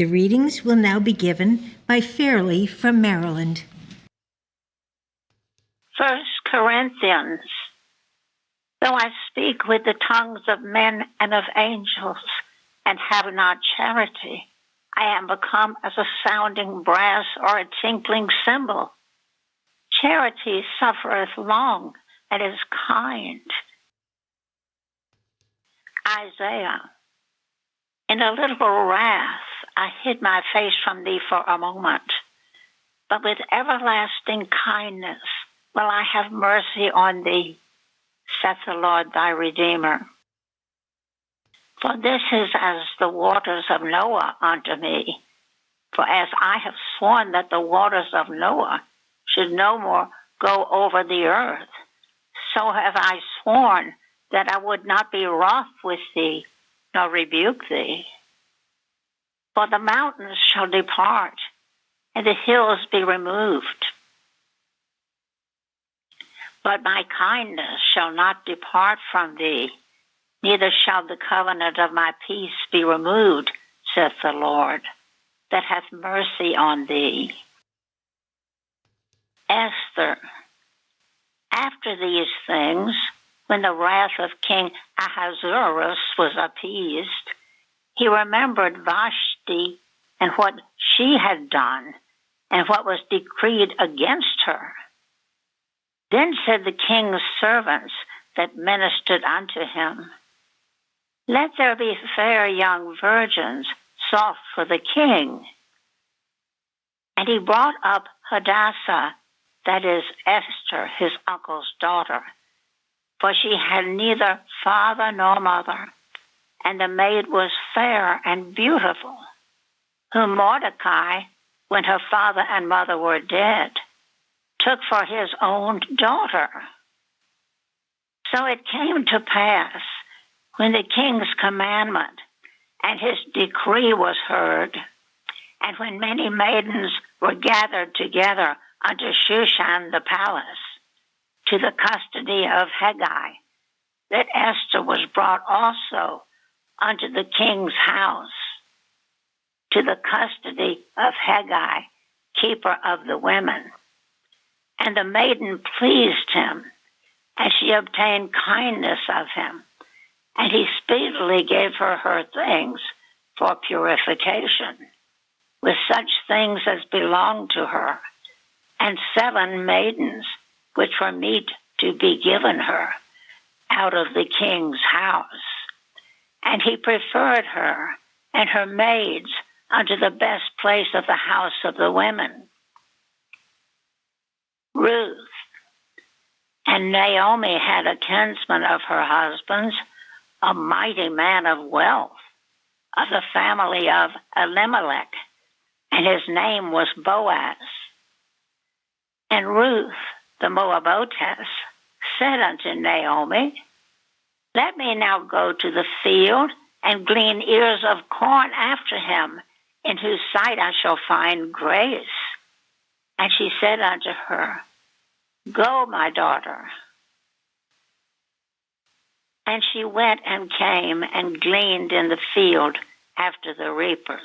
The readings will now be given by Fairley from Maryland. 1 Corinthians. Though I speak with the tongues of men and of angels, and have not charity, I am become as a sounding brass or a tinkling cymbal. Charity suffereth long and is kind. Isaiah. In a little wrath I hid my face from thee for a moment, but with everlasting kindness will I have mercy on thee, saith the Lord thy Redeemer. For this is as the waters of Noah unto me. For as I have sworn that the waters of Noah should no more go over the earth, so have I sworn that I would not be wroth with thee, nor rebuke thee. For the mountains shall depart, and the hills be removed. But my kindness shall not depart from thee, neither shall the covenant of my peace be removed, saith the Lord, that hath mercy on thee. Esther. After these things, when the wrath of King Ahasuerus was appeased, he remembered Vashti and what she had done, and what was decreed against her. Then said the king's servants that ministered unto him, Let there be fair young virgins sought for the king. And he brought up Hadassah, that is Esther, his uncle's daughter, for she had neither father nor mother, and the maid was fair and beautiful, whom Mordecai, when her father and mother were dead, took for his own daughter. So it came to pass, when the king's commandment and his decree was heard, and when many maidens were gathered together unto Shushan the palace, to the custody of Hegai, that Esther was brought also unto the king's house, to the custody of Hegai, keeper of the women. And the maiden pleased him, and she obtained kindness of him, and he speedily gave her things for purification, with such things as belonged to her, and 7 maidens, which were meet to be given her out of the king's house. And he preferred her and her maids unto the best place of the house of the women. Ruth. And Naomi had a kinsman of her husband's, a mighty man of wealth, of the family of Elimelech, and his name was Boaz. And Ruth, the Moabitess, said unto Naomi, Let me now go to the field and glean ears of corn after him, in whose sight I shall find grace. And she said unto her, Go, my daughter. And she went and came and gleaned in the field after the reapers.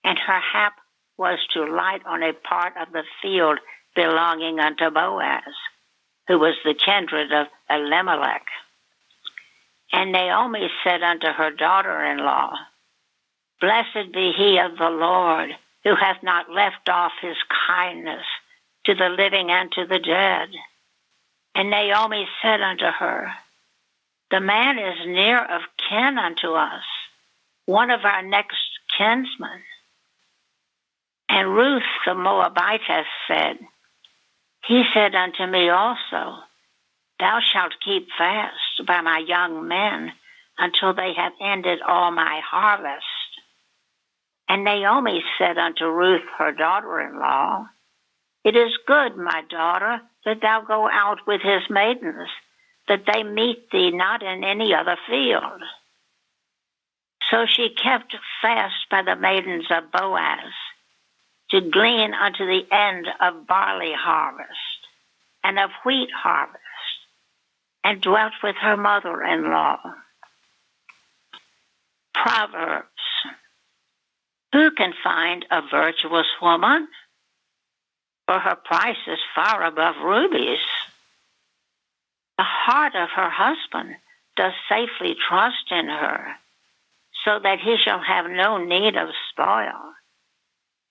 And her hap was to light on a part of the field belonging unto Boaz, who was the kindred of Elimelech. And Naomi said unto her daughter-in-law, Blessed be he of the Lord, who hath not left off his kindness to the living and to the dead. And Naomi said unto her, The man is near of kin unto us, one of our next kinsmen. And Ruth the Moabitess said, He said unto me also, Thou shalt keep fast by my young men until they have ended all my harvest. And Naomi said unto Ruth her daughter-in-law, It is good, my daughter, that thou go out with his maidens, that they meet thee not in any other field. So she kept fast by the maidens of Boaz, to glean unto the end of barley harvest, and of wheat harvest, and dwelt with her mother-in-law. Proverbs. Who can find a virtuous woman? For her price is far above rubies. The heart of her husband does safely trust in her, so that he shall have no need of spoil.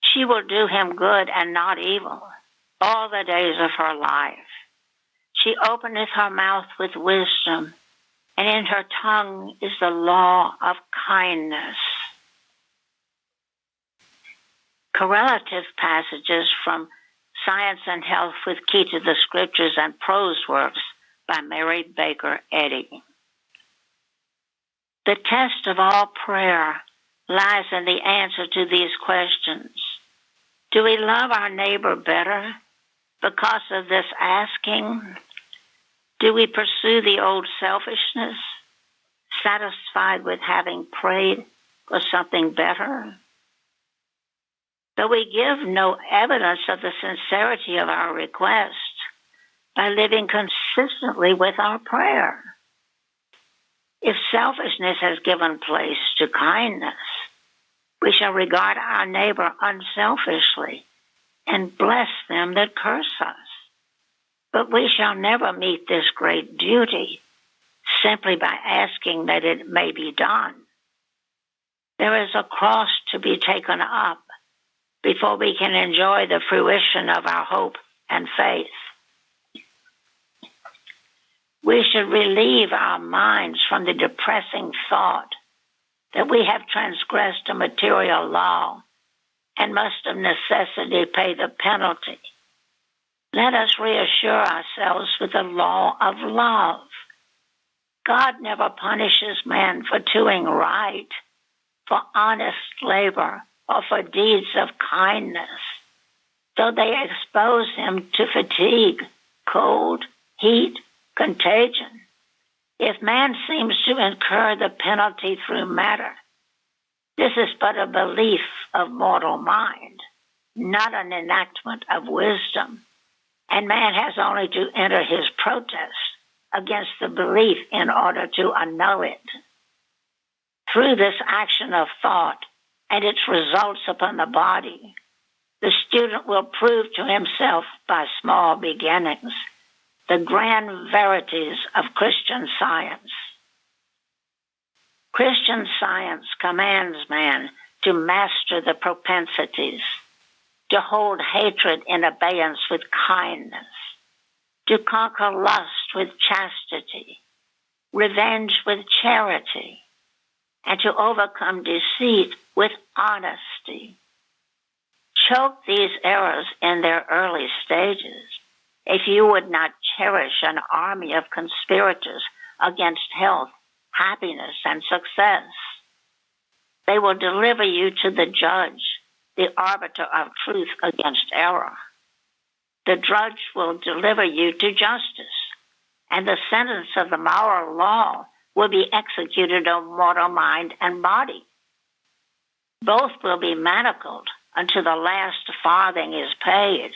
She will do him good and not evil all the days of her life. She openeth her mouth with wisdom, and in her tongue is the law of kindness. Correlative passages from Science and Health with Key to the Scriptures and Prose Works by Mary Baker Eddy. The test of all prayer lies in the answer to these questions. Do we love our neighbor better because of this asking? Do we pursue the old selfishness, satisfied with having prayed for something better? Though we give no evidence of the sincerity of our request by living consistently with our prayer. If selfishness has given place to kindness, we shall regard our neighbor unselfishly and bless them that curse us. But we shall never meet this great duty simply by asking that it may be done. There is a cross to be taken up before we can enjoy the fruition of our hope and faith. We should relieve our minds from the depressing thought that we have transgressed a material law and must of necessity pay the penalty. Let us reassure ourselves with the law of love. God never punishes man for doing right, for honest labor, or for deeds of kindness, though they expose him to fatigue, cold, heat, contagion. If man seems to incur the penalty through matter, this is but a belief of mortal mind, not an enactment of wisdom, and man has only to enter his protest against the belief in order to annul it. Through this action of thought and its results upon the body, the student will prove to himself by small beginnings the grand verities of Christian Science. Christian Science commands man to master the propensities, to hold hatred in abeyance with kindness, to conquer lust with chastity, revenge with charity, and to overcome deceit with honesty. Choke these errors in their early stages if you would not cherish an army of conspirators against health, happiness, and success. They will deliver you to the judge, the arbiter of truth against error. The judge will deliver you to justice, and the sentence of the moral law will be executed on mortal mind and body. Both will be manacled until the last farthing is paid,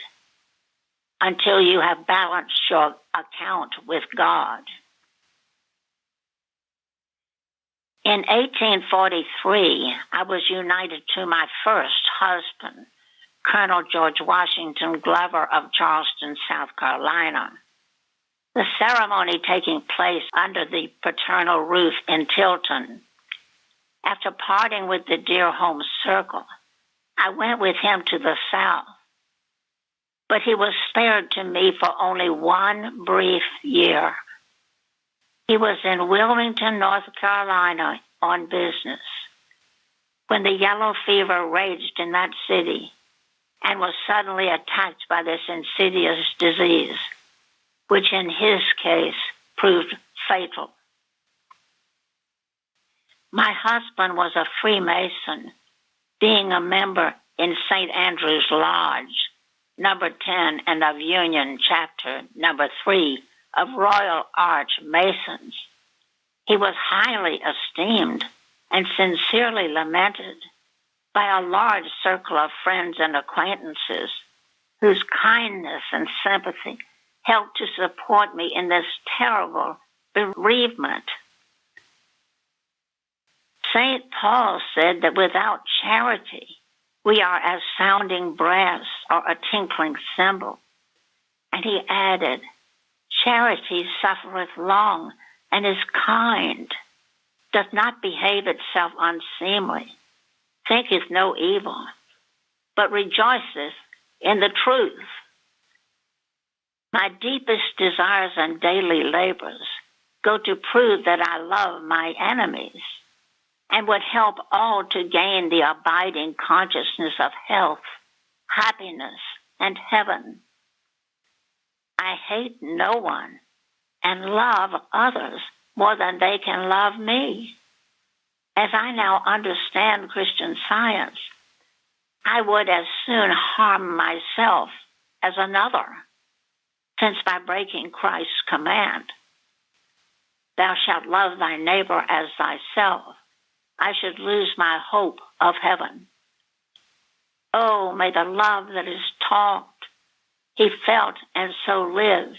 until you have balanced your account with God. In 1843, I was united to my first husband, Colonel George Washington Glover of Charleston, South Carolina. The ceremony taking place under the paternal roof in Tilton. After parting with the dear home circle, I went with him to the South. But he was spared to me for only one brief year. He was in Wilmington, North Carolina on business when the yellow fever raged in that city and was suddenly attacked by this insidious disease, which in his case proved fatal. My husband was a Freemason, being a member in St. Andrew's Lodge, number 10, and of Union, chapter number 3 of Royal Arch Masons. He was highly esteemed and sincerely lamented by a large circle of friends and acquaintances whose kindness and sympathy helped to support me in this terrible bereavement. St. Paul said that without charity, We are as sounding brass or a tinkling cymbal. And he added, charity suffereth long and is kind, doth not behave itself unseemly, thinketh no evil, but rejoiceth in the truth. My deepest desires and daily labors go to prove that I love my enemies and would help all to gain the abiding consciousness of health, happiness, and heaven. I hate no one and love others more than they can love me. As I now understand Christian Science, I would as soon harm myself as another, since by breaking Christ's command, thou shalt love thy neighbor as thyself, I should lose my hope of heaven. Oh, may the love that is taught, he felt and so lived,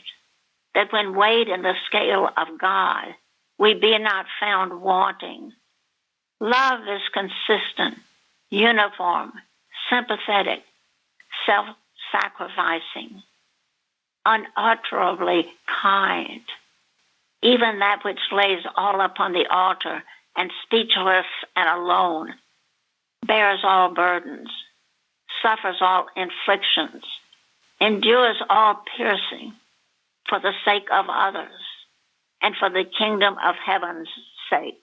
that when weighed in the scale of God, we be not found wanting. Love is consistent, uniform, sympathetic, self-sacrificing, unutterably kind. Even that which lays all upon the altar and speechless and alone, bears all burdens, suffers all inflictions, endures all piercing for the sake of others and for the kingdom of heaven's sake.